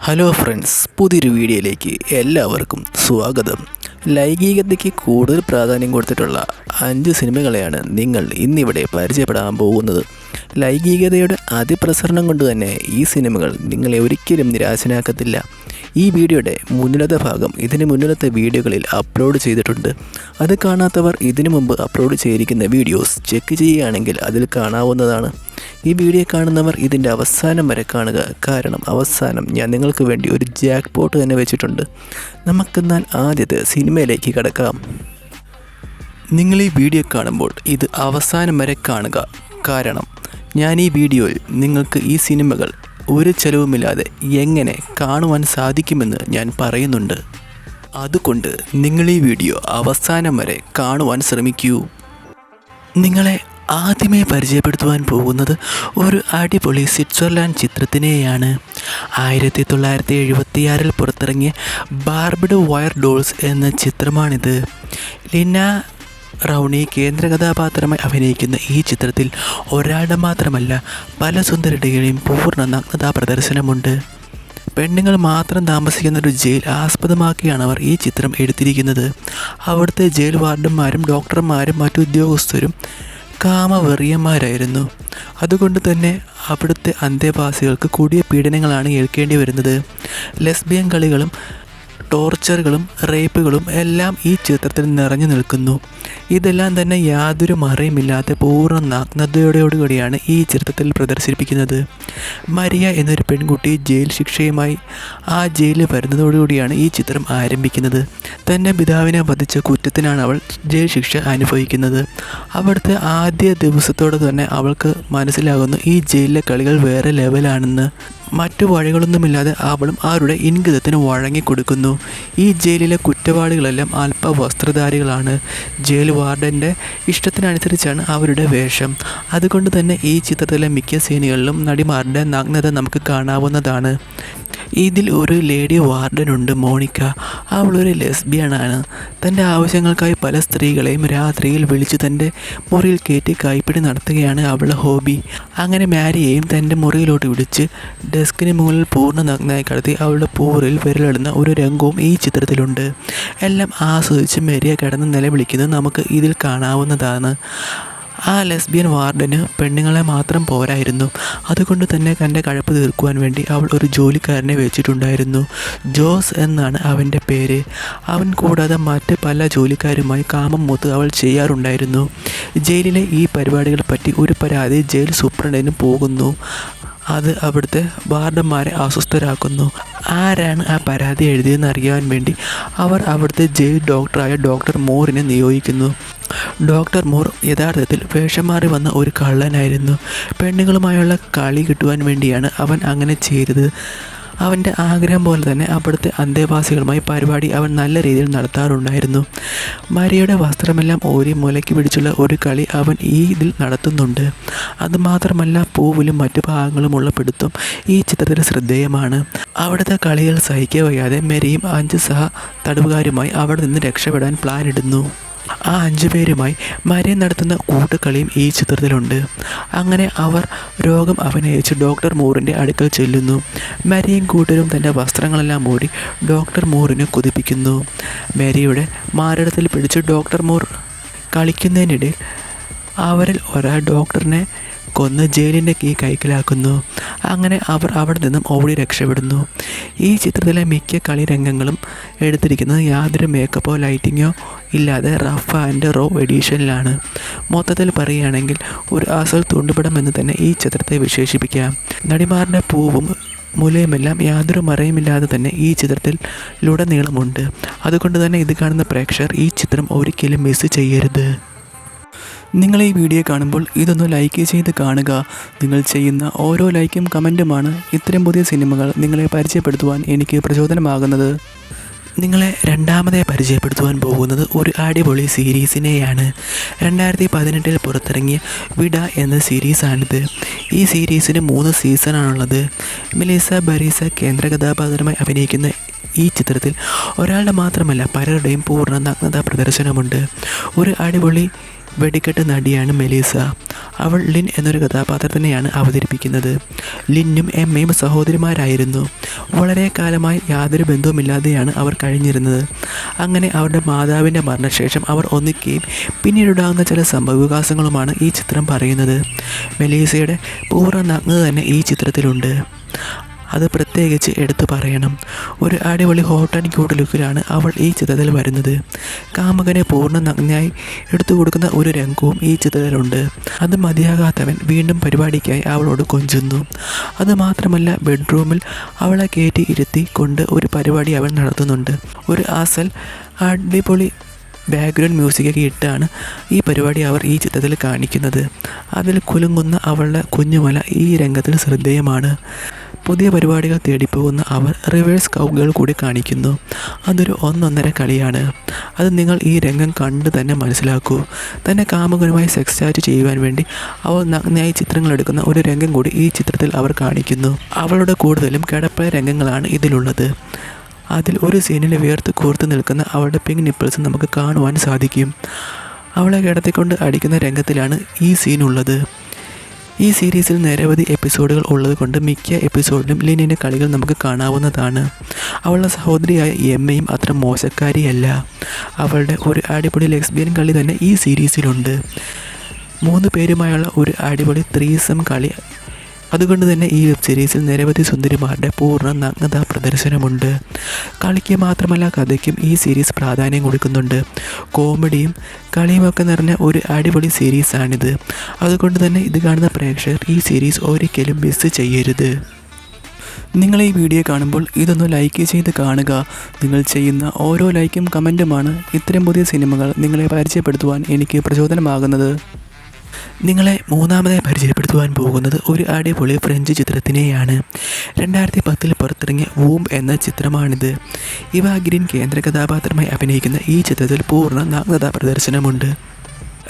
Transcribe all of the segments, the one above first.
Hello friends, പുതിയൊരു വീഡിയോയിലേക്ക് എല്ലാവർക്കും സ്വാഗതം. ലൈംഗികതയ്ക്ക് കൂടുതൽ പ്രാധാന്യം കൊടുത്തിട്ടുള്ള 5 സിനിമകളെയാണ് നിങ്ങൾ ഇന്നിവിടെ പരിചയപ്പെടാൻ പോകുന്നത്. ലൈംഗികതയുടെ അതിപ്രസരണം കൊണ്ട് തന്നെ ഈ സിനിമകൾ നിങ്ങളെ ഒരിക്കലും നിരാശനാക്കത്തില്ല. ഈ വീഡിയോയുടെ മുന്നിലത്തെ ഭാഗം ഇതിന് മുന്നിലത്തെ വീഡിയോകളിൽ അപ്ലോഡ് ചെയ്തിട്ടുണ്ട്. അത് കാണാത്തവർ ഇതിനു മുമ്പ് അപ്ലോഡ് ചെയ്തിരിക്കുന്ന വീഡിയോസ് ചെക്ക് ചെയ്യുകയാണെങ്കിൽ അതിൽ കാണാവുന്നതാണ്. ഈ വീഡിയോ കാണുന്നവർ ഇതിൻ്റെ അവസാനം വരെ കാണുക, കാരണം അവസാനം ഞാൻ നിങ്ങൾക്ക് വേണ്ടി ഒരു ജാക്ക് പോട്ട് തന്നെ വെച്ചിട്ടുണ്ട്. നമുക്കെന്നാൽ ആദ്യത്തെ സിനിമയിലേക്ക് കടക്കാം. നിങ്ങൾ ഈ വീഡിയോ കാണുമ്പോൾ ഇത് അവസാനം വരെ കാണുക, കാരണം ഞാൻ ഈ വീഡിയോയിൽ നിങ്ങൾക്ക് ഈ സിനിമകൾ ഒരു ചെലവുമില്ലാതെ എങ്ങനെ കാണുവാൻ സാധിക്കുമെന്ന് ഞാൻ പറയുന്നുണ്ട്. അതുകൊണ്ട് നിങ്ങൾ ഈ വീഡിയോ അവസാനം വരെ കാണുവാൻ ശ്രമിക്കൂ. നിങ്ങളെ ആദ്യമേ പരിചയപ്പെടുത്തുവാൻ പോകുന്നത് ഒരു അടിപൊളി സ്വിറ്റ്സർലാൻഡ് ചിത്രത്തിനെയാണ്. 1976 പുറത്തിറങ്ങിയ ബാർബിഡ് വയർ ഡോൾസ് എന്ന ചിത്രമാണിത്. ലിന റൗണി കേന്ദ്ര കഥാപാത്രമായി അഭിനയിക്കുന്ന ഈ ചിത്രത്തിൽ ഒരാളുടെ മാത്രമല്ല പല സുന്ദരികളുടെയും പൂർണ്ണ നഗ്നതാ പ്രദർശനമുണ്ട്. പെണ്ണുങ്ങൾ മാത്രം താമസിക്കുന്ന ഒരു ജയിൽ ആസ്പദമാക്കിയാണ് അവർ ഈ ചിത്രം എടുത്തിരിക്കുന്നത്. അവിടുത്തെ ജയിൽ വാർഡന്മാരും ഡോക്ടർമാരും മറ്റു ഉദ്യോഗസ്ഥരും കാമവെറിയന്മാരായിരുന്നു. അതുകൊണ്ട് തന്നെ അവിടുത്തെ അന്തേവാസികൾക്ക് കൂടിയ പീഡനങ്ങളാണ് ഏൽക്കേണ്ടി വരുന്നത്. ലെസ്ബിയൻ കളികളും ടോർച്ചറുകളും റേപ്പുകളും എല്ലാം ഈ ചിത്രത്തിൽ നിറഞ്ഞു നിൽക്കുന്നു. ഇതെല്ലാം തന്നെ യാതൊരു മറയുമില്ലാത്ത പൂർണ്ണ നഗ്നതയോടുകൂടിയാണ് ഈ ചിത്രത്തിൽ പ്രദർശിപ്പിക്കുന്നത്. മരിയ എന്നൊരു പെൺകുട്ടി ജയിൽ ശിക്ഷയുമായി ആ ജയിലിൽ വരുന്നതോടുകൂടിയാണ് ഈ ചിത്രം ആരംഭിക്കുന്നത്. തൻ്റെ പിതാവിനെ വധിച്ച കുറ്റത്തിനാണ് അവൾ ജയിൽ ശിക്ഷ അനുഭവിക്കുന്നത്. അവിടുത്തെ ആദ്യ ദിവസത്തോടെ തന്നെ അവൾക്ക് മനസ്സിലാകുന്നു ഈ ജയിലിലെ കളികൾ വേറെ ലെവലാണെന്ന്. മറ്റു വഴികളൊന്നുമില്ലാതെ അവളും അവരുടെ ഇംഗിതത്തിന് വഴങ്ങിക്കൊടുക്കുന്നു. ഈ ജയിലിലെ കുറ്റവാളികളെല്ലാം അല്പ വസ്ത്രധാരികളാണ്. ജയിൽ വാർഡൻ്റെ ഇഷ്ടത്തിനനുസരിച്ചാണ് അവരുടെ വേഷം. അതുകൊണ്ട് തന്നെ ഈ ചിത്രത്തിലെ മിക്ക സീനുകളിലും നടിമാരുടെ നഗ്നത നമുക്ക് കാണാവുന്നതാണ്. ഇതിൽ ഒരു ലേഡി വാർഡനുണ്ട്, മോണിക്ക. അവളൊരു ലെസ്ബിയനാണ്. തൻ്റെ ആവശ്യങ്ങൾക്കായി പല സ്ത്രീകളെയും രാത്രിയിൽ വിളിച്ച് തൻ്റെ മുറിയിൽ കയറ്റി കൈപ്പിടി നടത്തുകയാണ് അവളുടെ ഹോബി. അങ്ങനെ മാരിയെയും തൻ്റെ മുറിയിലോട്ട് വിളിച്ച് ഡെസ്കിന് മുകളിൽ പൂർണ്ണ നഗ്നമായി കടത്തി അവളുടെ പൂറിൽ വിരലിടുന്ന ഒരു രംഗവും ഈ ചിത്രത്തിലുണ്ട്. എല്ലാം ആസ്വദിച്ച് മാരിയ കിടന്ന് നിലവിളിക്കുന്നത് നമുക്ക് ഇതിൽ കാണാവുന്നതാണ്. ആ ലെസ്ബിയൻ വാർഡന് പെണ്ണുങ്ങളെ മാത്രം പോരായിരുന്നു. അതുകൊണ്ട് തന്നെ തൻ്റെ കഴപ്പ് തീർക്കുവാൻ വേണ്ടി അവൾ ഒരു ജോലിക്കാരനെ വെച്ചിട്ടുണ്ടായിരുന്നു. ജോസ് എന്നാണ് അവൻ്റെ പേര്. അവൻ കൂടാതെ മറ്റ് പല ജോലിക്കാരുമായി കാമം മൂത്ത് അവൾ ചെയ്യാറുണ്ടായിരുന്നു. ജയിലിലെ ഈ പരിപാടികളെ പറ്റി ഒരു പരാതി ജയിൽ സൂപ്രണ്ടിന് പോകുന്നു. അത് അവിടുത്തെ വാർഡന്മാരെ അസ്വസ്ഥരാക്കുന്നു. ആരാണ് ആ പരാതി എഴുതിയെന്ന് അറിയാൻ വേണ്ടി അവർ അവിടുത്തെ ജയിൽ ഡോക്ടറായ ഡോക്ടർ മോറിനെ നിയോഗിക്കുന്നു. ഡോക്ടർ മോർ യഥാർത്ഥത്തിൽ വേഷം മാറി വന്ന ഒരു കള്ളനായിരുന്നു. പെണ്ണുങ്ങളുമായുള്ള കളി കിട്ടുവാൻ വേണ്ടിയാണ് അവൻ അങ്ങനെ ചെയ്തത്. അവൻ്റെ ആഗ്രഹം പോലെ തന്നെ അവിടുത്തെ അന്തേവാസികളുമായി പരിപാടി അവൻ നല്ല രീതിയിൽ നടത്താറുണ്ടായിരുന്നു. മരിയയുടെ വസ്ത്രമെല്ലാം ഓരി മുലയ്ക്ക് പിടിച്ചുള്ള ഒരു കളി അവൻ ഇതിൽ നടത്തുന്നുണ്ട്. അതുമാത്രമല്ല പൂവിലും മറ്റു ഭാഗങ്ങളുമുള്ള പിടുത്തം ഈ ചിത്രത്തിൽ ശ്രദ്ധേയമാണ്. അവിടുത്തെ കളികൾ സഹിക്കുക വയ്യാതെ മെരിയും 5 സഹ തടവുകാരുമായി അവിടെ നിന്ന് രക്ഷപ്പെടാൻ പ്ലാൻ ഇടുന്നു. ആ 5 പേരുമായി മരിയ നടത്തുന്ന കൂട്ടുകളിയും ഈ ചിത്രത്തിലുണ്ട്. അങ്ങനെ അവർ രോഗം അഭിനയിച്ച് ഡോക്ടർ മൂറിൻ്റെ അടുക്കൽ ചെല്ലുന്നു. മരിയയും കൂട്ടരും തൻ്റെ വസ്ത്രങ്ങളെല്ലാം മൂടി ഡോക്ടർ മൂറിനെ കൊതിപ്പിക്കുന്നു. മരിയയുടെ മാരടത്തിൽ പിടിച്ച് ഡോക്ടർ മൂർ കളിക്കുന്നതിനിടയിൽ അവരിൽ ഒരാൾ ഡോക്ടറിനെ കൊന്ന് ജയിലിൻ്റെ കീ കൈക്കലാക്കുന്നു. അങ്ങനെ അവർ അവിടെ നിന്നും ഓടി രക്ഷപ്പെടുന്നു. ഈ ചിത്രത്തിലെ മിക്ക കളി രംഗങ്ങളും എടുത്തിരിക്കുന്നത് യാതൊരു മേക്കപ്പോ ലൈറ്റിങ്ങോ ഇല്ലാതെ റഫ് ആൻഡ് റോ എഡിഷനിലാണ്. മൊത്തത്തിൽ പറയുകയാണെങ്കിൽ ഒരു അസൽ തുണ്ടുപടം എന്ന് തന്നെ ഈ ചിത്രത്തെ വിശേഷിപ്പിക്കാം. നടിമാരുടെ പൂവും മുലയുമെല്ലാം യാതൊരു മറയുമില്ലാതെ തന്നെ ഈ ചിത്രത്തിലുടനീളമുണ്ട്. അതുകൊണ്ട് തന്നെ ഇത് കാണുന്ന പ്രേക്ഷകർ ഈ ചിത്രം ഒരിക്കലും മിസ് ചെയ്യരുത്. നിങ്ങൾ ഈ വീഡിയോ കാണുമ്പോൾ ഇതൊന്ന് ലൈക്ക് ചെയ്ത് കാണുക. നിങ്ങൾ ചെയ്യുന്ന ഓരോ ലൈക്കും കമൻറ്റുമാണ് ഇത്തരം പുതിയ സിനിമകൾ നിങ്ങളെ പരിചയപ്പെടുത്തുവാൻ എനിക്ക് പ്രചോദനമാകുന്നത്. നിങ്ങളെ രണ്ടാമതായി പരിചയപ്പെടുത്തുവാൻ പോകുന്നത് ഒരു അടിപൊളി സീരീസിനെയാണ്. 2018 പുറത്തിറങ്ങിയ വിഡ എന്ന സീരീസാണിത്. ഈ സീരീസിന് 3 സീസണാണുള്ളത്. മെലിസ ബരീസ കേന്ദ്ര കഥാപാത്രമായി അഭിനയിക്കുന്ന ഈ ചിത്രത്തിൽ ഒരാളുടെ മാത്രമല്ല പലരുടെയും പൂർണ്ണ നഗ്നതാ പ്രദർശനമുണ്ട്. ഒരു അടിപൊളി വെടിക്കെട്ട് നടിയാണ് മെലീസ. അവൾ ലിൻ എന്നൊരു കഥാപാത്രത്തിനെയാണ് അവതരിപ്പിക്കുന്നത്. ലിന്നും എമ്മയും സഹോദരിമാരായിരുന്നു. വളരെ കാലമായി യാതൊരു ബന്ധവുമില്ലാതെയാണ് അവർ കഴിഞ്ഞിരുന്നത്. അങ്ങനെ അവരുടെ മാതാവിൻ്റെ മരണശേഷം അവർ ഒന്നിക്കുകയും പിന്നീടുണ്ടാകുന്ന ചില സംഭവവികാസങ്ങളുമാണ് ഈ ചിത്രം പറയുന്നത്. മെലീസയുടെ പൂർണ്ണ നഗ്നത തന്നെ ഈ ചിത്രത്തിലുണ്ട്. അത് പ്രത്യേകിച്ച് എടുത്തു പറയണം. ഒരു അടിപൊളി ഹോട്ട് ആൻഡ് ക്യൂട്ട് ലുക്കിലാണ് അവൾ ഈ ചിത്രത്തിൽ വരുന്നത്. കാമുകനെ പൂർണ്ണ നഗ്നയായി എടുത്തു കൊടുക്കുന്ന ഒരു രംഗവും ഈ ചിത്രത്തിലുണ്ട്. അത് മതിയാകാത്തവൻ വീണ്ടും പരിപാടിക്കായി അവളോട് കൊഞ്ചുന്നു. അതുമാത്രമല്ല, ബെഡ്റൂമിൽ അവളെ കയറ്റി ഇരുത്തി കൊണ്ട് ഒരു പരിപാടി അവൾ നടത്തുന്നുണ്ട്. ഒരു അസൽ അടിപൊളി ബാക്ക്ഗ്രൗണ്ട് മ്യൂസിക്കൊക്കെ ഇട്ടാണ് ഈ പരിപാടി അവർ ഈ ചിത്രത്തിൽ കാണിക്കുന്നത്. അതിൽ കുലുങ്ങുന്ന അവളുടെ കുഞ്ഞുമല ഈ രംഗത്തിൽ ശ്രദ്ധേയമാണ്. പുതിയ പരിപാടികൾ തേടിപ്പോകുന്ന അവർ റിവേഴ്സ് കൗഗേൾ കൂടി കാണിക്കുന്നു. അതൊരു ഒന്നൊന്നര കളിയാണ്. അത് നിങ്ങൾ ഈ രംഗം കണ്ട് തന്നെ മനസ്സിലാക്കൂ. തന്നെ കാമുകനുമായി സെക്സ് ചാറ്റ് ചെയ്യുവാൻ വേണ്ടി അവൾ നഗ്നയായി ചിത്രങ്ങൾ എടുക്കുന്ന ഒരു രംഗം കൂടി ഈ ചിത്രത്തിൽ അവർ കാണിക്കുന്നു. അവളുടെ കൂടുതലും കിടപ്പ രംഗങ്ങളാണ് ഇതിലുള്ളത്. അതിൽ ഒരു സീനിൽ വിയർത്ത് കൂർത്ത് നിൽക്കുന്ന അവളുടെ പിങ്ക് നിപ്പിൾസ് നമുക്ക് കാണുവാൻ സാധിക്കും. അവളെ കിടത്തിക്കൊണ്ട് അടിക്കുന്ന രംഗത്തിലാണ് ഈ സീനുള്ളത്. ഈ സീരീസിൽ നിരവധി എപ്പിസോഡുകൾ ഉള്ളതുകൊണ്ട് മിക്ക എപ്പിസോഡിലും ലിനിൻ്റെ കളികൾ നമുക്ക് കാണാവുന്നതാണ്. അവളുടെ സഹോദരിയായ എമ്മയും അത്ര മോശക്കാരിയല്ല. അവളുടെ ഒരു അടിപൊളി ലെസ്ബിയൻ കളി തന്നെ ഈ സീരീസിലുണ്ട്. 3 പേരുമായുള്ള ഒരു അടിപൊളി ത്രീസം കളി. അതുകൊണ്ട് തന്നെ ഈ വെബ് സീരീസിൽ നിരവധി സുന്ദരിമാരുടെ പൂർണ്ണ നഗ്നതാ പ്രദർശനമുണ്ട്. കളിക്ക് മാത്രമല്ല, കഥയ്ക്കും ഈ സീരീസ് പ്രാധാന്യം കൊടുക്കുന്നുണ്ട്. കോമഡിയും കളിയുമൊക്കെ നിറഞ്ഞ ഒരു അടിപൊളി സീരീസാണിത്. അതുകൊണ്ട് തന്നെ ഇത് കാണുന്ന പ്രേക്ഷകർ ഈ സീരീസ് ഒരിക്കലും മിസ് ചെയ്യരുത്. നിങ്ങൾ ഈ വീഡിയോ കാണുമ്പോൾ ഇതൊന്ന് ലൈക്ക് ചെയ്ത് കാണുക. നിങ്ങൾ ചെയ്യുന്ന ഓരോ ലൈക്കും കമൻറ്റുമാണ് ഇത്തരം പുതിയ സിനിമകൾ നിങ്ങളെ പരിചയപ്പെടുത്തുവാൻ എനിക്ക് പ്രചോദനമാകുന്നത്. നിങ്ങളെ മൂന്നാമതായി പരിചയപ്പെടുത്തുവാൻ പോകുന്നത് ഒരു അടിപൊളി ഫ്രഞ്ച് ചിത്രത്തിനെയാണ്. 2010 പുറത്തിറങ്ങിയ വൂംബ് എന്ന ചിത്രമാണിത്. ഇവ ഗ്രീൻ കേന്ദ്ര കഥാപാത്രമായി അഭിനയിക്കുന്ന ഈ ചിത്രത്തിൽ പൂർണ്ണ നഗ്നതാ പ്രദർശനമുണ്ട്.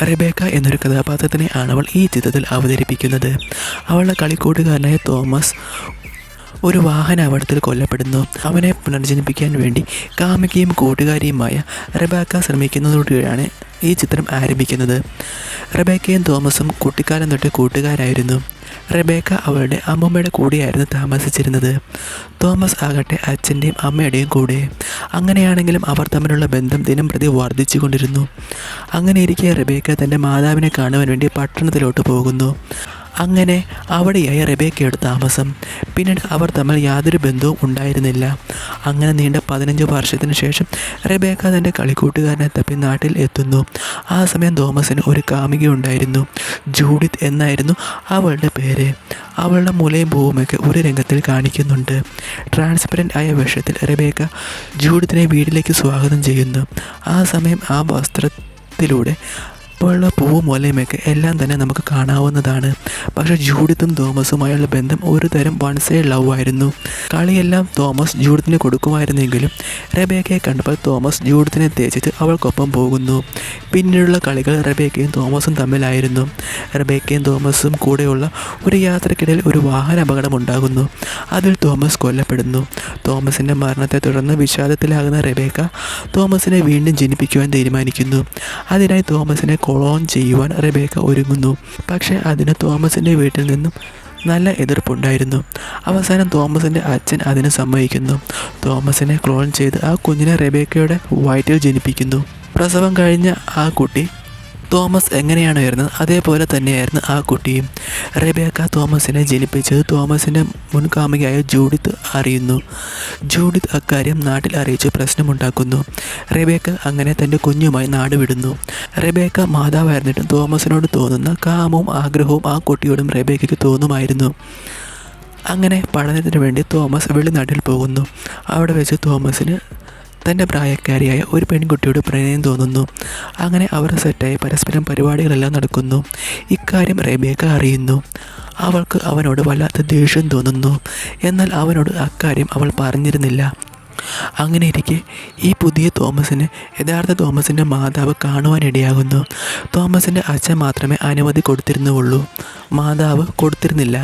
റെബേക്ക എന്നൊരു കഥാപാത്രത്തിനെ ആണ് അവൾ ഈ ചിത്രത്തിൽ അവതരിപ്പിക്കുന്നത്. അവളുടെ കളിക്കൂട്ടുകാരനായ തോമസ് ഒരു വാഹന അപകടത്തിൽ കൊല്ലപ്പെടുന്നു. അവനെ പുനർജനിപ്പിക്കാൻ വേണ്ടി കാമുകിയും കൂട്ടുകാരിയുമായ റെബേക്ക ശ്രമിക്കുന്നതോടെയാണ് ഈ ചിത്രം ആരംഭിക്കുന്നത്. റെബേക്കയും തോമസും കുട്ടിക്കാലം തൊട്ട് കൂട്ടുകാരായിരുന്നു. റെബേക്ക അവളുടെ അമ്മൂമ്മയുടെ കൂടെയായിരുന്നു താമസിച്ചിരുന്നത്. തോമസ് ആകട്ടെ അച്ഛൻ്റെയും അമ്മയുടെയും കൂടെ. അങ്ങനെയാണെങ്കിലും അവർ തമ്മിലുള്ള ബന്ധം ദിനം പ്രതി വർദ്ധിച്ചു കൊണ്ടിരുന്നു. അങ്ങനെയിരിക്കെ റെബേക്ക തൻ്റെ മാതാവിനെ കാണുവാൻ വേണ്ടി പട്ടണത്തിലോട്ട് പോകുന്നു. അങ്ങനെ അവിടെയായി റെബേക്കയുടെ താമസം. പിന്നീട് അവർ തമ്മിൽ യാതൊരു ബന്ധവും ഉണ്ടായിരുന്നില്ല. അങ്ങനെ നീണ്ട 15 വർഷത്തിന് ശേഷം റെബേക്ക തൻ്റെ കളിക്കൂട്ടുകാരനെ തപ്പി നാട്ടിൽ എത്തുന്നു. ആ സമയം തോമസിന് ഒരു കാമുകി ഉണ്ടായിരുന്നു. ജൂഡിത്ത് എന്നായിരുന്നു അവളുടെ പേര്. അവളുടെ മുലയും പൂവുമൊക്കെ ഒരു രംഗത്തിൽ കാണിക്കുന്നുണ്ട്. ട്രാൻസ്പെറൻ്റ് ആയ വേഷത്തിൽ റെബേക്ക ജൂഡിത്തിനെ വീട്ടിലേക്ക് സ്വാഗതം ചെയ്യുന്നു. ആ സമയം ആ വസ്ത്രത്തിലൂടെ ഇപ്പോഴുള്ള പൂവും മുലയുമൊക്കെ എല്ലാം തന്നെ നമുക്ക് കാണാവുന്നതാണ്. പക്ഷേ ജൂഡിത്തും തോമസുമായുള്ള ബന്ധം ഒരു തരം വൺ സൈഡ് ലവ് ആയിരുന്നു. കളിയെല്ലാം തോമസ് ജൂഡിത്തിന് കൊടുക്കുമായിരുന്നെങ്കിലും റെബേക്കയെ കണ്ടപ്പോൾ തോമസ് ജൂഡിത്തിനെ തേച്ചിട്ട് അവൾക്കൊപ്പം പോകുന്നു. പിന്നീടുള്ള കളികൾ റെബേക്കയും തോമസും തമ്മിലായിരുന്നു. റെബേക്കയും തോമസും കൂടെയുള്ള ഒരു യാത്രക്കിടയിൽ ഒരു വാഹന അപകടം ഉണ്ടാകുന്നു. അതിൽ തോമസ് കൊല്ലപ്പെടുന്നു. തോമസിൻ്റെ മരണത്തെ തുടർന്ന് വിഷാദത്തിലാകുന്ന റെബേക്ക തോമസിനെ വീണ്ടും ജനിപ്പിക്കുവാൻ തീരുമാനിക്കുന്നു. അതിനായി തോമസിനെ ക്ലോൺ ചെയ്യുവാൻ റെബേക്ക ഒരുങ്ങുന്നു. പക്ഷേ അതിന് തോമസിൻ്റെ വീട്ടിൽ നിന്നും നല്ല എതിർപ്പുണ്ടായിരുന്നു. അവസാനം തോമസിൻ്റെ അച്ഛൻ അതിന് സമ്മതിക്കുന്നു. തോമസിനെ ക്ലോൺ ചെയ്ത് ആ കുഞ്ഞിനെ റെബേക്കയുടെ വയറ്റിൽ ജനിപ്പിക്കുന്നു. പ്രസവം കഴിഞ്ഞ ആ കുട്ടി തോമസ് എങ്ങനെയാണ് വരുന്നത് അതേപോലെ തന്നെയായിരുന്നു ആ കുട്ടിയും. റെബേക്ക തോമസിനെ ജനിപ്പിച്ചത് തോമസിൻ്റെ മുൻകാമുകിയായ ജൂഡിത്ത് അറിയുന്നു. ജൂഡിത്ത് അക്കാര്യം നാട്ടിൽ അറിയിച്ച് പ്രശ്നമുണ്ടാക്കുന്നു. റെബേക്ക അങ്ങനെ തൻ്റെ കുഞ്ഞുമായി നാട് വിടുന്നു. റെബേക്ക മാതാവായിരുന്നിട്ടും തോമസിനോട് തോന്നുന്ന കാമവും ആഗ്രഹവും ആ കുട്ടിയോടും റെബേക്കയ്ക്ക് തോന്നുമായിരുന്നു. അങ്ങനെ പഠനത്തിന് വേണ്ടി തോമസ് വെളിനാട്ടിൽ പോകുന്നു. അവിടെ വെച്ച് തോമസിന് തൻ്റെ പ്രായക്കാരിയായ ഒരു പെൺകുട്ടിയോട് പ്രണയം തോന്നുന്നു. അങ്ങനെ അവർ സെറ്റായി പരസ്പരം പരിപാടികളെല്ലാം നടക്കുന്നു. ഇക്കാര്യം റെബേക്ക അറിയുന്നു. അവൾക്ക് അവനോട് വല്ലാത്ത ദേഷ്യം തോന്നുന്നു. എന്നാൽ അവനോട് അക്കാര്യം അവൾ പറഞ്ഞിരുന്നില്ല. അങ്ങനെ ഇരിക്കെ ഈ പുതിയ തോമസിന് യഥാർത്ഥ തോമസിൻ്റെ മാതാവ് കാണുവാനിടയാകുന്നു. തോമസിൻ്റെ അച്ഛൻ മാത്രമേ അനുമതി കൊടുത്തിരുന്നുള്ളൂ, മാതാവ് കൊടുത്തിരുന്നില്ല.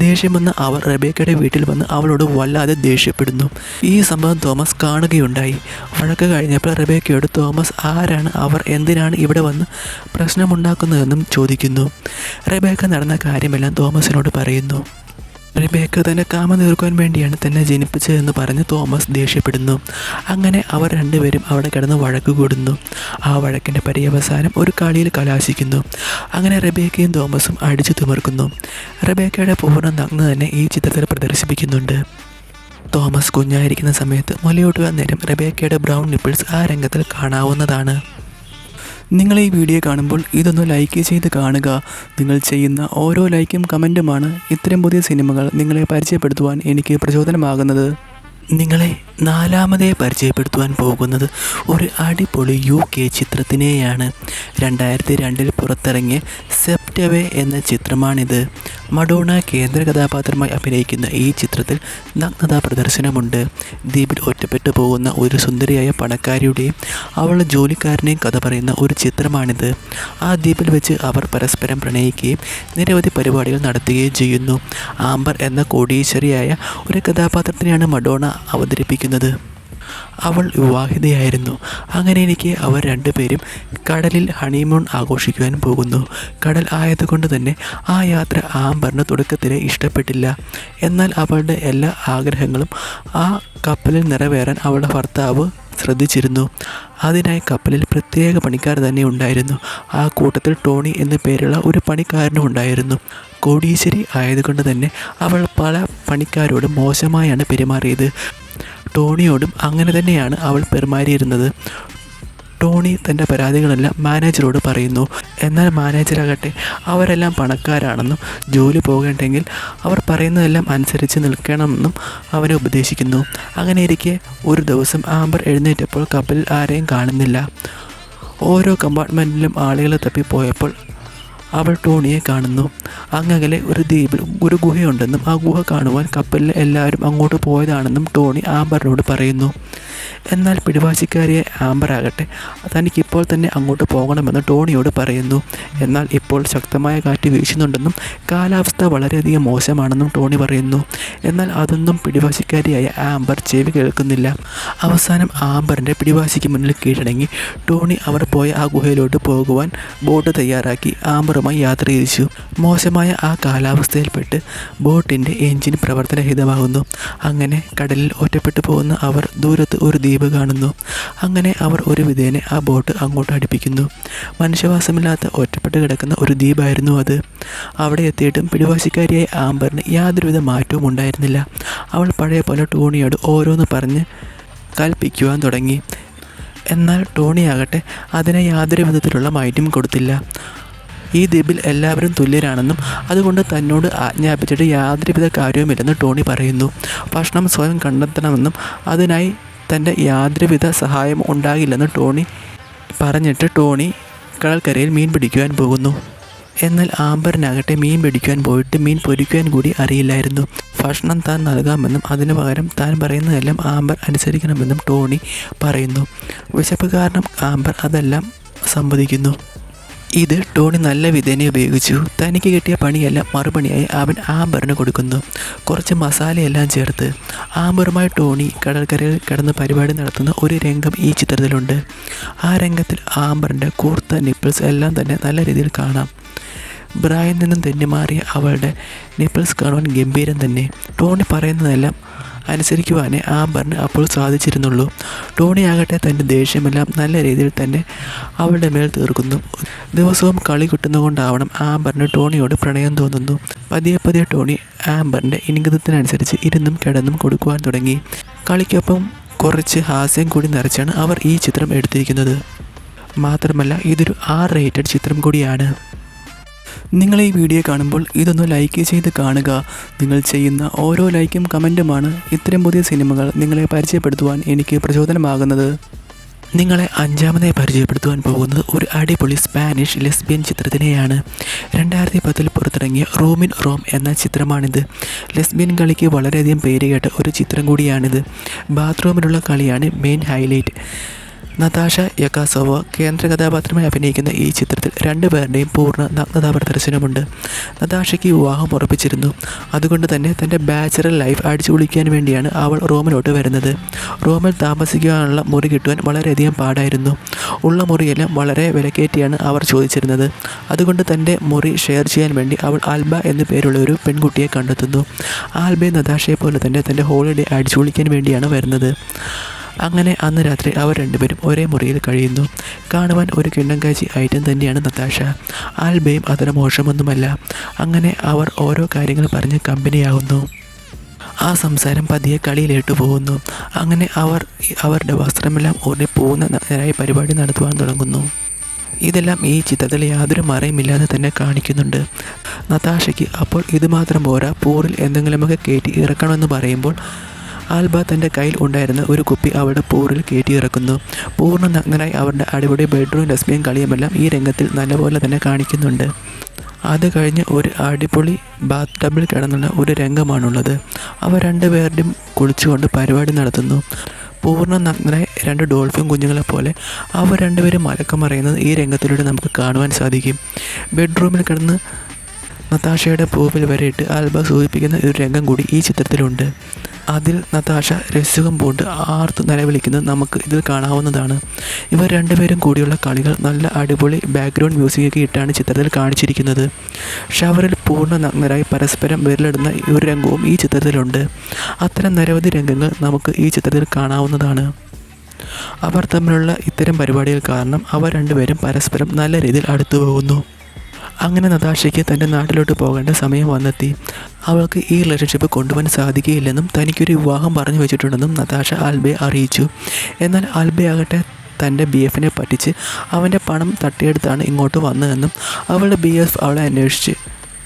ദേഷ്യം വന്ന് അവർ റെബേക്കയുടെ വീട്ടിൽ വന്ന് അവളോട് വല്ലാതെ ദേഷ്യപ്പെടുന്നു. ഈ സംഭവം തോമസ് കാണുകയുണ്ടായി. വഴക്ക് കഴിഞ്ഞപ്പോൾ റെബേക്കയോട് തോമസ് ആരാണ്, അവർ എന്തിനാണ് ഇവിടെ വന്ന് പ്രശ്നമുണ്ടാക്കുന്നതെന്നും ചോദിക്കുന്നു. റെബേക്ക നടന്ന കാര്യമെല്ലാം തോമസിനോട് പറയുന്നു. റെബേക്ക തൻ്റെ കാമം തീർക്കുവാൻ വേണ്ടിയാണ് തന്നെ ജനിപ്പിച്ചതെന്ന് പറഞ്ഞ് തോമസ് ദേഷ്യപ്പെടുന്നു. അങ്ങനെ അവർ രണ്ടുപേരും അവിടെ കിടന്ന് വഴക്ക് കൂടുന്നു. ആ വഴക്കിൻ്റെ പര്യവസാനം ഒരു കളിയിൽ കലാശിക്കുന്നു. അങ്ങനെ റെബേക്കയും തോമസും അടിച്ചു തിമിർക്കുന്നു. റെബേക്കയുടെ പൂർണ്ണ നഗ്ന തന്നെ ഈ ചിത്രത്തിൽ പ്രദർശിപ്പിക്കുന്നുണ്ട്. തോമസ് കുഞ്ഞായിരിക്കുന്ന സമയത്ത് മുലയൂട്ടുവാൻ നേരം റെബേക്കയുടെ ബ്രൗൺ നിപ്പിൾസ് ആ രംഗത്തിൽ കാണാവുന്നതാണ്. നിങ്ങൾ ഈ വീഡിയോ കാണുമ്പോൾ ഇതൊന്ന് ലൈക്ക് ചെയ്ത് കാണുക. നിങ്ങൾ ചെയ്യുന്ന ഓരോ ലൈക്കും കമൻറ്റുമാണ് ഇത്തരം പുതിയ സിനിമകൾ നിങ്ങളെ പരിചയപ്പെടുത്തുവാൻ എനിക്ക് പ്രചോദനമാകുന്നത്. നിങ്ങളെ നാലാമതായി പരിചയപ്പെടുത്തുവാൻ പോകുന്നത് ഒരു അടിപൊളി UK ചിത്രത്തിനെയാണ്. 2002 പുറത്തിറങ്ങിയ സെപ്റ്റവേ എന്ന ചിത്രമാണിത്. മഡോണ കേന്ദ്ര കഥാപാത്രമായി അഭിനയിക്കുന്ന ഈ ചിത്രത്തിൽ നഗ്നതാ പ്രദർശനമുണ്ട്. ദ്വീപിൽ ഒറ്റപ്പെട്ടു പോകുന്ന ഒരു സുന്ദരിയായ പണക്കാരിയുടെയും അവളുടെ ജോലിക്കാരനെയും കഥ പറയുന്ന ഒരു ചിത്രമാണിത്. ആ ദ്വീപിൽ വെച്ച് അവർ പരസ്പരം പ്രണയിക്കുകയും നിരവധി പരിപാടികൾ നടത്തുകയും ചെയ്യുന്നു. ആംബർ എന്ന കോടീശ്വരിയായ ഒരു കഥാപാത്രത്തിനെയാണ് മഡോണ അവതരിപ്പിക്കുന്നത്. അവൾ വിവാഹിതയായിരുന്നു. അങ്ങനെ അവർ രണ്ടുപേരും കടലിൽ ഹണിമൂൺ ആഘോഷിക്കുവാൻ പോകുന്നു. കടൽ ആയതുകൊണ്ട് തന്നെ ആ യാത്ര ആംബറിന് തുടക്കത്തിലെ ഇഷ്ടപ്പെട്ടില്ല. എന്നാൽ അവളുടെ എല്ലാ ആഗ്രഹങ്ങളും ആ കപ്പലിൽ നിറവേറാൻ അവളുടെ ഭർത്താവ് ശ്രദ്ധിച്ചിരുന്നു. അതിനായി കപ്പലിൽ പ്രത്യേക പണിക്കാർ തന്നെ ഉണ്ടായിരുന്നു. ആ കൂട്ടത്തിൽ ടോണി എന്നു പേരുള്ള ഒരു പണിക്കാരനും ഉണ്ടായിരുന്നു. കോടീശ്വരി ആയതുകൊണ്ട് തന്നെ അവൾ പല പണിക്കാരോടും മോശമായാണ് പെരുമാറിയത്. ടോണിയോടും അങ്ങനെ തന്നെയാണ് അവൾ പെരുമാറിയിരുന്നത്. ടോണി തൻ്റെ പരാതികളെല്ലാം മാനേജറോട് പറയുന്നു. എന്നാൽ മാനേജറാകട്ടെ അവരെല്ലാം പണക്കാരാണെന്നും ജോലി പോകേണ്ടെങ്കിൽ അവർ പറയുന്നതെല്ലാം അനുസരിച്ച് നിൽക്കണമെന്നും അവനെ ഉപദേശിക്കുന്നു. അങ്ങനെ ഇരിക്കെ ഒരു ദിവസം ആംബർ എഴുന്നേറ്റപ്പോൾ കപ്പലിൽ ആരെയും കാണുന്നില്ല. ഓരോ കമ്പാർട്ട്മെൻറ്റിലും ആളുകളെ തപ്പിപ്പോയപ്പോൾ അവൾ ടോണിയെ കാണുന്നു. അങ്ങകലെ ഒരു ദ്വീപിൽ ഒരു ഗുഹയുണ്ടെന്നും ആ ഗുഹ കാണുവാൻ കപ്പലിൽ എല്ലാവരും അങ്ങോട്ട് പോയതാണെന്നും ടോണി ആംബറിനോട് പറയുന്നു. എന്നാൽ പിടിവാശിക്കാരിയെ ആംബറാകട്ടെ തനിക്കിപ്പോൾ തന്നെ അങ്ങോട്ട് പോകണമെന്ന് ടോണിയോട് പറയുന്നു. എന്നാൽ ഇപ്പോൾ ശക്തമായ കാറ്റ് വീശുന്നുണ്ടെന്നും കാലാവസ്ഥ വളരെയധികം മോശമാണെന്നും ടോണി പറയുന്നു. എന്നാൽ അതൊന്നും പിടിവാശിക്കാരിയായ ആംബർ ചെവി കേൾക്കുന്നില്ല. അവസാനം ആംബറിൻ്റെ പിടിവാശിക്ക് മുന്നിൽ കീഴടങ്ങി ടോണി അവർ പോയ ആ ഗുഹയിലോട്ട് പോകുവാൻ ബോട്ട് തയ്യാറാക്കി ആംബറുമായി യാത്ര തിരിച്ചു. മോശമായ ആ കാലാവസ്ഥയിൽപ്പെട്ട് ബോട്ടിൻ്റെ എൻജിൻ പ്രവർത്തനരഹിതമാകുന്നു. അങ്ങനെ കടലിൽ ഒറ്റപ്പെട്ടു പോകുന്ന അവർ ദൂരത്ത് ഒരു ദ്വീപ് കാണുന്നു. അങ്ങനെ അവർ ഒരു വിധേന ആ ബോട്ട് അങ്ങോട്ട് അടുപ്പിക്കുന്നു. മനുഷ്യവാസമില്ലാത്ത ഒറ്റപ്പെട്ട് കിടക്കുന്ന ഒരു ദ്വീപായിരുന്നു അത്. അവിടെ എത്തിയിട്ടും പിടിവാശിക്കാരിയായ ആംബറിന് യാതൊരുവിധ മാറ്റവും ഉണ്ടായിരുന്നില്ല. അവൾ പഴയ പോലെ ടോണിയോട് ഓരോന്ന് പറഞ്ഞ് കൽപ്പിക്കുവാൻ തുടങ്ങി. എന്നാൽ ടോണിയാകട്ടെ അതിനെ യാതൊരു വിധത്തിലുള്ള മാറ്റം കൊടുത്തില്ല. ഈ ദ്വീപിൽ എല്ലാവരും തുല്യരാണെന്നും അതുകൊണ്ട് തന്നോട് ആജ്ഞാപിച്ചിട്ട് യാതൊരുവിധ കാര്യവുമില്ലെന്ന് ടോണി പറയുന്നു. ഭക്ഷണം സ്വയം കണ്ടെത്തണമെന്നും അതിനായി തൻ്റെ യാതൊരുവിധ സഹായം ഉണ്ടാകില്ലെന്ന് ടോണി പറഞ്ഞിട്ട് ടോണി കടൽക്കരയിൽ മീൻ പിടിക്കുവാൻ പോകുന്നു. എന്നാൽ ആംബറിനാകട്ടെ മീൻ പിടിക്കുവാൻ പോയിട്ട് മീൻ പൊരിക്കുവാൻ കൂടി അറിയില്ലായിരുന്നു. ഭക്ഷണം താൻ നൽകാമെന്നും അതിനു പകരം താൻ പറയുന്നതെല്ലാം ആംബർ അനുസരിക്കണമെന്നും ടോണി പറയുന്നു. വിശപ്പ് കാരണം ആംബർ അതെല്ലാം സമ്മതിക്കുന്നു. ഇത് ടോണി നല്ല വിധേന ഉപയോഗിച്ചു. തനിക്ക് കിട്ടിയ പണിയെല്ലാം മറുപണിയായി അവൻ ആംബറിന് കൊടുക്കുന്നു. കുറച്ച് മസാലയെല്ലാം ചേർത്ത് ആംബറുമായി ടോണി കടൽക്കരയിൽ കിടന്ന് പരിപാടി നടത്തുന്ന ഒരു രംഗം ഈ ചിത്രത്തിലുണ്ട്. ആ രംഗത്തിൽ ആംബറിൻ്റെ കൂർത്ത നിപ്പിൾസ് എല്ലാം തന്നെ നല്ല രീതിയിൽ കാണാം. ബ്രായിൽ നിന്നും തന്നെ മാറിയ അവളുടെ നിപ്പിൾസ് കാണുവാൻ ഗംഭീരം തന്നെ. ടോണി പറയുന്നതെല്ലാം അനുസരിക്കുവാനേ ആംബറിന് അപ്പോൾ സാധിച്ചിരുന്നുള്ളൂ. ടോണി ആകട്ടെ തൻ്റെ ദേഷ്യമെല്ലാം നല്ല രീതിയിൽ തന്നെ അവളുടെ മേൽ തീർക്കുന്നു. ദിവസവും കളി കിട്ടുന്നതുകൊണ്ടാവണം ആംബറിന് ടോണിയോട് പ്രണയം തോന്നുന്നു. പതിയെ പതിയെ ടോണി ആംബറിൻ്റെ ഇംഗിതത്തിനനുസരിച്ച് ഇരുന്നും കിടന്നും കൊടുക്കുവാൻ തുടങ്ങി. കളിക്കൊപ്പം കുറച്ച് ഹാസ്യം കൂടി നിറച്ചാണ് അവർ ഈ ചിത്രം എടുത്തിരിക്കുന്നത്. മാത്രമല്ല ഇതൊരു R-rated ചിത്രം കൂടിയാണ്. നിങ്ങൾ ഈ വീഡിയോ കാണുമ്പോൾ ഇതൊന്ന് ലൈക്ക് ചെയ്ത് കാണുക. നിങ്ങൾ ചെയ്യുന്ന ഓരോ ലൈക്കും കമൻറ്റുമാണ് ഇത്തരം പുതിയ സിനിമകൾ നിങ്ങളെ പരിചയപ്പെടുത്തുവാൻ എനിക്ക് പ്രചോദനമാകുന്നത്. നിങ്ങളെ അഞ്ചാമതായി പരിചയപ്പെടുത്തുവാൻ പോകുന്നത് ഒരു അടിപൊളി സ്പാനിഷ് ലെസ്ബിയൻ ചിത്രത്തിനെയാണ്. 2010 പുറത്തിറങ്ങിയ റൂമിൻ റോം എന്ന ചിത്രമാണിത്. ലെസ്ബിയൻ കളിക്ക് വളരെയധികം പേരുകേട്ട ഒരു ചിത്രം കൂടിയാണിത്. ബാത്റൂമിലുള്ള കളിയാണ് മെയിൻ ഹൈലൈറ്റ്. നതാഷ യക്കാസോവ കേന്ദ്ര കഥാപാത്രമായി അഭിനയിക്കുന്ന ഈ ചിത്രത്തിൽ രണ്ടുപേരുടെയും പൂർണ്ണ നഗ്നതാ പ്രദർശനമുണ്ട്. നതാഷയ്ക്ക് വിവാഹം ഉറപ്പിച്ചിരുന്നു. അതുകൊണ്ട് തന്നെ തൻ്റെ ബാച്ചലർ ലൈഫ് അടിച്ചുപൊളിക്കാൻ വേണ്ടിയാണ് അവൾ റോമിലോട്ട് വരുന്നത്. റോമിൽ താമസിക്കാനുള്ള മുറി കിട്ടുവാൻ വളരെയധികം പാടായിരുന്നു. ഉള്ള മുറിയെല്ലാം വളരെ വിലക്കയറ്റിയാണ് അവർ ചോദിച്ചിരുന്നത്. അതുകൊണ്ട് തൻ്റെ മുറി ഷെയർ ചെയ്യാൻ വേണ്ടി അവൾ ആൽബ എന്നു പേരുള്ള ഒരു പെൺകുട്ടിയെ കണ്ടെത്തുന്നു. ആൽബയെ നതാഷയെ പോലെ തന്നെ തൻ്റെ ഹോളിഡേ അടിച്ചുപൊളിക്കാൻ വേണ്ടിയാണ് വരുന്നത്. അങ്ങനെ അന്ന് രാത്രി അവർ രണ്ടുപേരും ഒരേ മുറിയിൽ കഴിയുന്നു. കാണുവാൻ ഒരു കിണ്ണംകാച്ചി ഐറ്റം തന്നെയാണ് നതാഷ. ആൽബയും അത്ര മോശമൊന്നുമല്ല. അങ്ങനെ അവർ ഓരോ കാര്യങ്ങൾ പറഞ്ഞ് കമ്പനിയാവുന്നു. ആ സംസാരം പതിയെ കളിയിലേട്ട് പോകുന്നു. അങ്ങനെ അവർ അവരുടെ വസ്ത്രമെല്ലാം ഊരി പോകുന്ന നഗ്നരായി പരിപാടി നടത്തുവാൻ തുടങ്ങുന്നു. ഇതെല്ലാം ഈ ചിത്രത്തിൽ യാതൊരു മറയുമില്ലാതെ തന്നെ കാണിക്കുന്നുണ്ട്. നതാഷയ്ക്ക് അപ്പോൾ ഇതുമാത്രം പോരാ, പൂറിൽ എന്തെങ്കിലുമൊക്കെ കയറ്റി ഇറക്കണമെന്ന് പറയുമ്പോൾ ആൽബ തൻ്റെ കയ്യിൽ ഉണ്ടായിരുന്ന ഒരു കുപ്പി അവരുടെ പൂറിൽ കയറ്റിയിറക്കുന്നു. പൂർണ്ണ നഗ്നനായി അവരുടെ അടിപൊളി ബെഡ്റൂം ലെസ്ബിയൻ കളിയുമെല്ലാം ഈ രംഗത്തിൽ നല്ലപോലെ തന്നെ കാണിക്കുന്നുണ്ട്. അത് കഴിഞ്ഞ് ഒരു അടിപൊളി ബാത്ത് ടബിൽ കിടന്നുള്ള ഒരു രംഗമാണുള്ളത്. അവർ രണ്ടുപേരുടെയും കുളിച്ചുകൊണ്ട് പരിപാടി നടത്തുന്നു. പൂർണ്ണ നഗ്നരായ രണ്ട് ഡോൾഫിൻ കുഞ്ഞുങ്ങളെ പോലെ അവർ രണ്ടുപേരും മലക്കം മറയുന്നത് ഈ രംഗത്തിലൂടെ നമുക്ക് കാണുവാൻ സാധിക്കും. ബെഡ്റൂമിൽ കിടന്ന് നതാഷയുടെ പൂവിൽ വരെയിട്ട് ആൽബ സൂചിപ്പിക്കുന്ന ഒരു രംഗം കൂടി ഈ ചിത്രത്തിലുണ്ട്. അതിൽ നതാഷ രസുഖം പൂണ്ട് ആർത്ത് നിലവിളിക്കുന്നത് നമുക്ക് ഇതിൽ കാണാവുന്നതാണ്. ഇവർ രണ്ടുപേരും കൂടിയുള്ള കളികൾ നല്ല അടിപൊളി ബാക്ക്ഗ്രൗണ്ട് മ്യൂസിക്കൊക്കെ ഇട്ടാണ് ചിത്രത്തിൽ കാണിച്ചിരിക്കുന്നത്. ഷവറിൽ പൂർണ്ണ നഗ്നരായി പരസ്പരം വിരലിടുന്ന ഒരു രംഗവും ഈ ചിത്രത്തിലുണ്ട്. അത്തരം നിരവധി രംഗങ്ങൾ നമുക്ക് ഈ ചിത്രത്തിൽ കാണാവുന്നതാണ്. അവർ തമ്മിലുള്ള ഇത്തരം പരിപാടികൾ കാരണം അവർ രണ്ടുപേരും പരസ്പരം നല്ല രീതിയിൽ അടുത്തു പോകുന്നു. അങ്ങനെ നതാഷയ്ക്ക് തൻ്റെ നാട്ടിലോട്ട് പോകേണ്ട സമയം വന്നെത്തി. അവൾക്ക് ഈ റിലേഷൻഷിപ്പ് കൊണ്ടുപോകാൻ സാധിക്കുകയില്ലെന്നും തനിക്കൊരു വിവാഹം പറഞ്ഞു വെച്ചിട്ടുണ്ടെന്നും നതാഷ ആൽബയെ അറിയിച്ചു. എന്നാൽ ആൽബയാകട്ടെ തൻ്റെ BF-നെ പറ്റിച്ച് അവൻ്റെ പണം തട്ടിയെടുത്താണ് ഇങ്ങോട്ട് വന്നതെന്നും അവളുടെ BF അവളെ അന്വേഷിച്ച്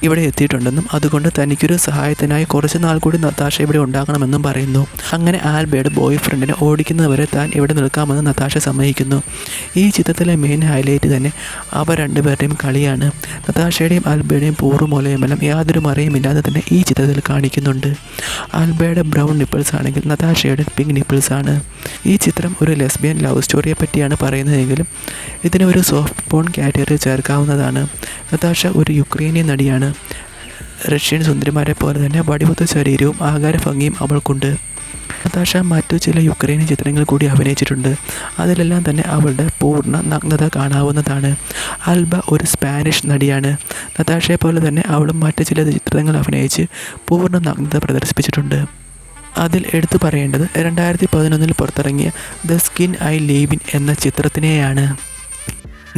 ഇവിടെ എത്തിയിട്ടുണ്ടെന്നും അതുകൊണ്ട് തനിക്കൊരു സഹായത്തിനായി കുറച്ച് നാൾ കൂടി നതാഷ ഇവിടെ ഉണ്ടാകണമെന്നും പറയുന്നു. അങ്ങനെ ആൽബയുടെ ബോയ് ഫ്രണ്ടിനെ ഓടിക്കുന്നതുവരെ താൻ ഇവിടെ നിൽക്കാമെന്ന് നതാഷ സമ്മതിക്കുന്നു. ഈ ചിത്രത്തിലെ മെയിൻ ഹൈലൈറ്റ് തന്നെ അവർ രണ്ടുപേരുടെയും കളിയാണ്. നതാഷയുടെയും ആൽബയുടെയും പൂർവ്വമൂലയുമെല്ലാം യാതൊരു മറയുമില്ലാതെ തന്നെ ഈ ചിത്രത്തിൽ കാണിക്കുന്നുണ്ട്. ആൽബയുടെ ബ്രൗൺ നിപ്പിൾസ് ആണെങ്കിൽ നതാഷയുടെ പിങ്ക് നിപ്പിൾസ് ആണ്. ഈ ചിത്രം ഒരു ലെസ്ബിയൻ ലവ് സ്റ്റോറിയെ പറ്റിയാണ് പറയുന്നതെങ്കിലും ഇതിന് ഒരു സോഫ്റ്റ് പോൺ കാറ്റഗറി ചേർക്കാവുന്നതാണ്. നതാഷ ഒരു യുക്രൈനിയൻ നടിയാണ്. റഷ്യൻ സുന്ദരിമാരെ പോലെ തന്നെ വടിവത്ത ശരീരവും ആകാര ഭംഗിയും അവൾക്കുണ്ട്. നതാഷ മറ്റു ചില യുക്രൈനിയൻ ചിത്രങ്ങൾ കൂടി അഭിനയിച്ചിട്ടുണ്ട്. അതിലെല്ലാം തന്നെ അവളുടെ പൂർണ്ണ നഗ്നത കാണാവുന്നതാണ്. ആൽബ ഒരു സ്പാനിഷ് നടിയാണ്. നതാഷയെ പോലെ തന്നെ അവളും മറ്റു ചില ചിത്രങ്ങൾ അഭിനയിച്ച് പൂർണ്ണ നഗ്നത പ്രദർശിപ്പിച്ചിട്ടുണ്ട്. അതിൽ എടുത്തു പറയേണ്ടത് 2011 പുറത്തിറങ്ങിയ the skin I leave in എന്ന ചിത്രത്തിനെയാണ്.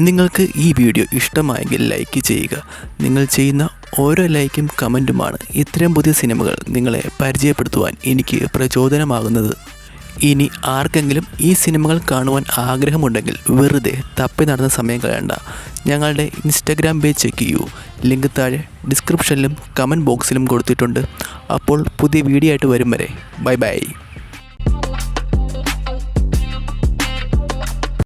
നിങ്ങൾക്ക് ഈ വീഡിയോ ഇഷ്ടമായെങ്കിൽ ലൈക്ക് ചെയ്യുക. നിങ്ങൾ ചെയ്യുന്ന ഓരോ ലൈക്കും കമൻറ്റുമാണ് ഇത്തരം പുതിയ സിനിമകൾ നിങ്ങളെ പരിചയപ്പെടുത്തുവാൻ എനിക്ക് പ്രചോദനമാകുന്നത്. ഇനി ആർക്കെങ്കിലും ഈ സിനിമകൾ കാണുവാൻ ആഗ്രഹമുണ്ടെങ്കിൽ വെറുതെ തപ്പി നടന്ന സമയം കളയണ്ട. ഞങ്ങളുടെ ഇൻസ്റ്റാഗ്രാം പേജ് ചെക്ക് ചെയ്യൂ. ലിങ്ക് താഴെ ഡിസ്ക്രിപ്ഷനിലും കമൻറ്റ് ബോക്സിലും കൊടുത്തിട്ടുണ്ട്. അപ്പോൾ പുതിയ വീഡിയോ ആയിട്ട് വരും വരെ ബൈ ബൈ.